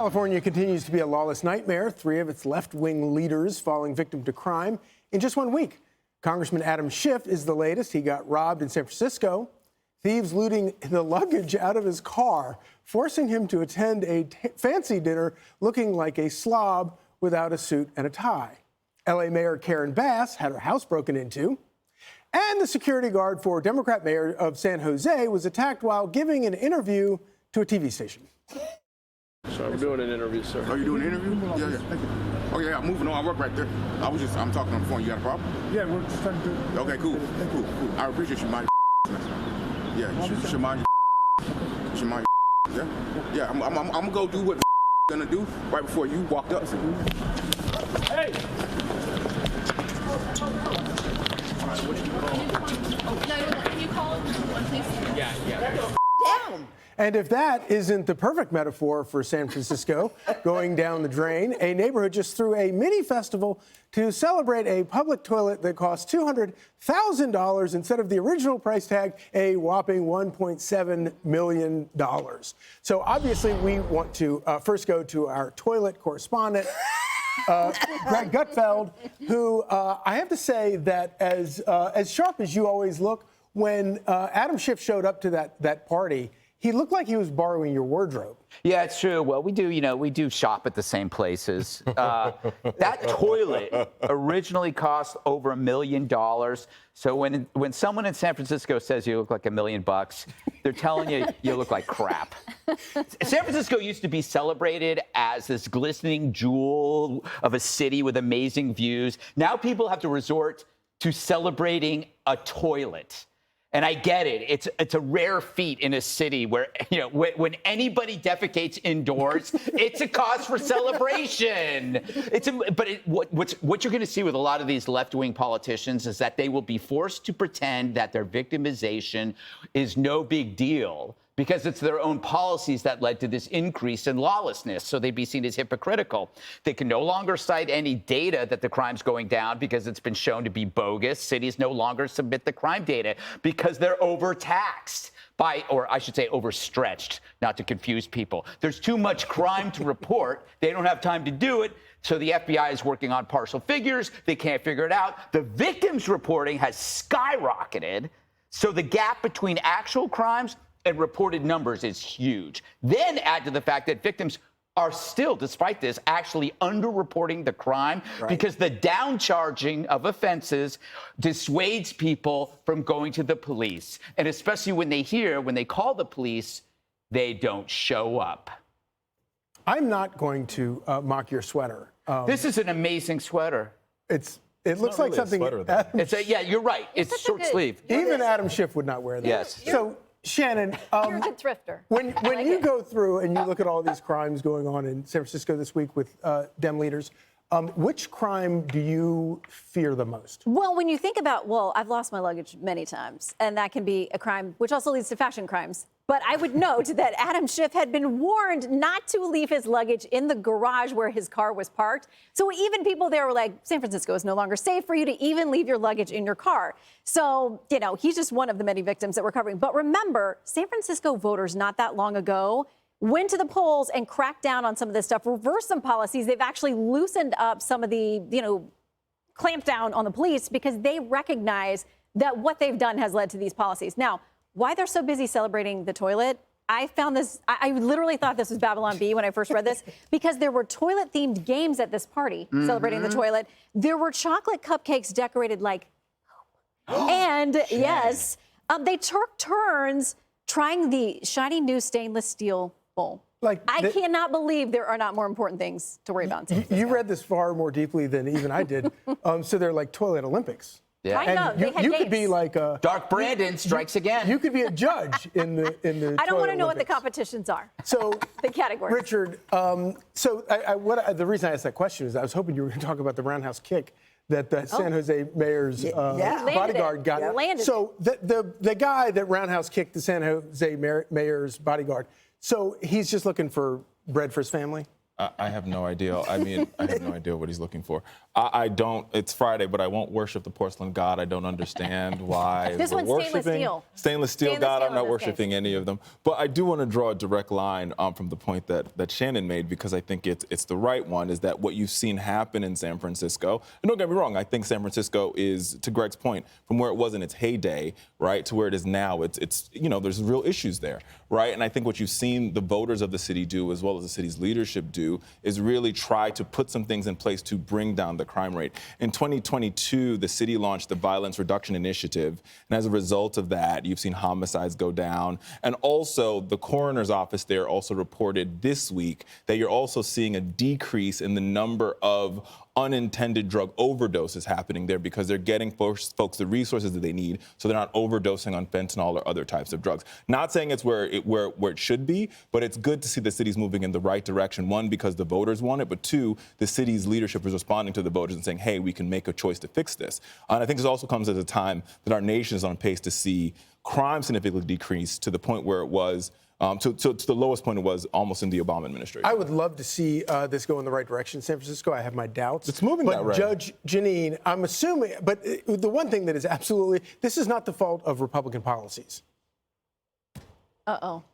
California continues to be a lawless nightmare. 3 of its left-wing leaders falling victim to crime in just 1 week. Congressman Adam Schiff is the latest. He got robbed in San Francisco. Thieves looting the luggage out of his car, forcing him to attend a fancy dinner looking like a slob without a suit and a tie. L.A. Mayor Karen Bass had her house broken into. And the security guard for Democrat mayor of San Jose was attacked while giving an interview to a TV station. So I'm doing an interview, sir. Oh, you doing an interview? Yeah. Thank you. Oh, yeah, I'm moving on. I work right there. I'm talking on the phone. You got a problem? Yeah, we're just trying to do. Okay, cool. I appreciate you mind. Yeah, you should mind. You should mind. Yeah. I'm gonna go do what gonna do right before you walked up. Hey! Can you call one, please? Yeah. Down. And if that isn't the perfect metaphor for San Francisco going down the drain, a neighborhood just threw a mini festival to celebrate a public toilet that cost $200,000 instead of the original price tag, a whopping $1.7 million. So obviously we want to first go to our toilet correspondent, Greg Gutfeld, who I have to say that as sharp as you always look, when Adam Schiff showed up to that party, he looked like he was borrowing your wardrobe. Yeah, it's true. Well, we do shop at the same places. That toilet originally cost over $1 million. So when someone in San Francisco says you look like $1 million, they're telling you you look like crap. San Francisco used to be celebrated as this glistening jewel of a city with amazing views. Now people have to resort to celebrating a toilet. And I get it. It's a rare feat in a city where, when anybody defecates indoors, it's a cause for celebration. What you're going to see with a lot of these left-wing politicians is that they will be forced to pretend that their victimization is no big deal because it's their own policies that led to this increase in lawlessness. So they'd be seen as hypocritical. They can no longer cite any data that the crime's going down because it's been shown to be bogus. Cities no longer submit the crime data because they're overtaxed or I should say overstretched, not to confuse people. There's too much crime to report. They don't have time to do it. So the FBI is working on partial figures. They can't figure it out. The victims reporting has skyrocketed. So the gap between actual crimes and reported numbers is huge. Then add to the fact that victims are still, despite this, actually underreporting the crime because the downcharging of offenses dissuades people from going to the police. And especially when they call the police, they don't show up. I'm not going to mock your sweater. This is an amazing sweater. It looks like something. Yeah, you're right. It's short sleeve. Even Adam Schiff would not wear that. Yes. So, Shannon, You're a good thrifter. when you go through and you look at all these crimes going on in San Francisco this week with Dem leaders, which crime do you fear the most? Well, when you think about, I've lost my luggage many times, and that can be a crime, which also leads to fashion crimes. But I would note that Adam Schiff had been warned not to leave his luggage in the garage where his car was parked. So even people there were like, San Francisco is no longer safe for you to even leave your luggage in your car. So, he's just one of the many victims that we're covering. But remember, San Francisco voters not that long ago went to the polls and cracked down on some of this stuff, reversed some policies. They've actually loosened up some of the, clamped down on the police because they recognize that what they've done has led to these policies. Now, why they're so busy celebrating the toilet, I found this, I literally thought this was Babylon Bee when I first read this, because there were toilet-themed games at this party celebrating the toilet. There were chocolate cupcakes decorated like and yes, they took turns trying the shiny new stainless steel bowl. I cannot believe there are not more important things to worry about. You read this far more deeply than even I did. So they're like toilet Olympics. Yeah. And you could be like a Dark Brandon strikes again. You could be a judge in the I don't want to know what the Olympics. competitions are. So the categories. Richard, the reason I asked that question is I was hoping you were going to talk about the roundhouse kick that the San Jose mayor's bodyguard got. So the guy that roundhouse kicked the San Jose mayor's bodyguard. So he's just looking for bread for his family. I have no idea. I mean, I have no idea what he's looking for. I don't. It's Friday, but I won't worship the porcelain god. I don't understand why. This we're one's stainless worshiping steel. Stainless steel Stainless god. steel I'm not in this worshiping case. any of them. But I do want to draw a direct line from the point that Shannon made, because I think it's the right one, is that what you've seen happen in San Francisco, and don't get me wrong, I think San Francisco is, to Greg's point, from where it was in its heyday, right, to where it is now, it's there's real issues there, right? And I think what you've seen the voters of the city do, as well as the city's leadership do, is really try to put some things in place to bring down the crime rate. In 2022, the city launched the Violence Reduction Initiative, and as a result of that, you've seen homicides go down. And also, the coroner's office there also reported this week that you're also seeing a decrease in the number of unintended drug overdoses happening there, because they're getting folks the resources that they need, so they're not overdosing on fentanyl or other types of drugs. Not saying it's where it should be, but it's good to see the city's moving in the right direction. One, because the voters want it, but two, the city's leadership is responding to the voters and saying, hey, we can make a choice to fix this. And I think this also comes at a time that our nation is on pace to see crime significantly decrease to the point where it was to the lowest point it was almost in the Obama administration. I would love to see this go in the right direction in San Francisco. I have my doubts. It's moving that way. But Judge Jeanine, I'm assuming, but the one thing that is absolutely, this is not the fault of Republican policies. Uh-oh.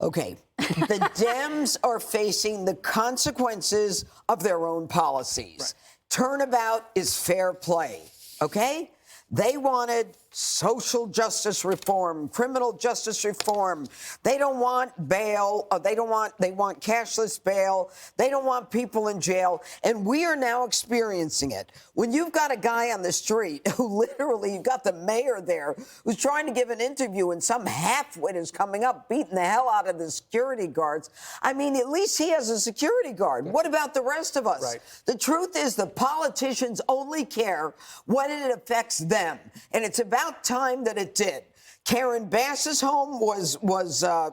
Okay. The Dems are facing the consequences of their own policies. Right. Turnabout is fair play, okay? They wanted social justice reform, criminal justice reform. They don't want bail. They want cashless bail. They don't want people in jail. And we are now experiencing it. When you've got a guy on the street who literally, you've got the mayor there who's trying to give an interview and some halfwit is coming up, beating the hell out of the security guards. I mean, at least he has a security guard. What about the rest of us? Right. The truth is the politicians only care when it affects them. And it's about time that it did. Karen Bass's home was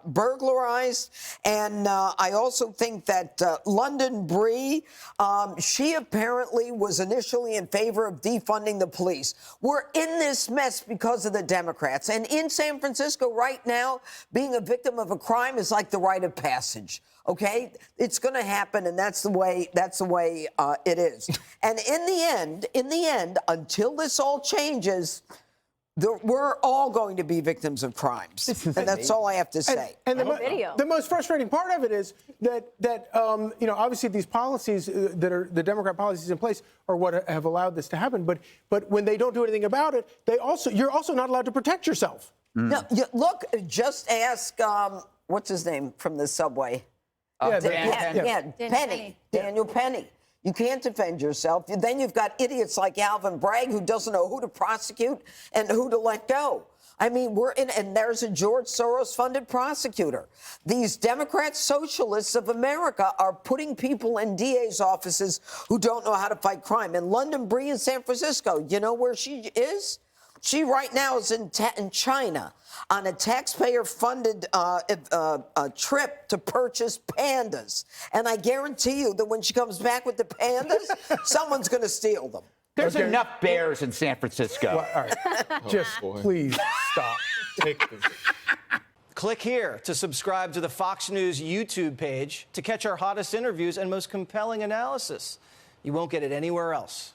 burglarized, and I also think that London Bree, she apparently was initially in favor of defunding the police. We're in this mess because of the Democrats, and in San Francisco right now, being a victim of a crime is like the rite of passage. Okay, it's going to happen, and that's the way it is. And in the end, until this all changes, we're all going to be victims of crimes, and that's all I have to say. And the most frustrating part of it is that obviously these policies that are the Democrat policies in place are what have allowed this to happen. But when they don't do anything about it, you're also not allowed to protect yourself. No, look, just ask what's his name from the subway. Penny. Daniel Penny. You can't defend yourself. Then you've got idiots like Alvin Bragg who doesn't know who to prosecute and who to let go. I mean, and there's a George Soros-funded prosecutor. These Democrat socialists of America are putting people in DA's offices who don't know how to fight crime. And London Bree in San Francisco, you know where she is? She right now is in China on a taxpayer-funded trip to purchase pandas. And I guarantee you that when she comes back with the pandas, someone's going to steal them. There's enough bears in San Francisco. Well, all right. Just please stop. Take this. Click here to subscribe to the Fox News YouTube page to catch our hottest interviews and most compelling analysis. You won't get it anywhere else.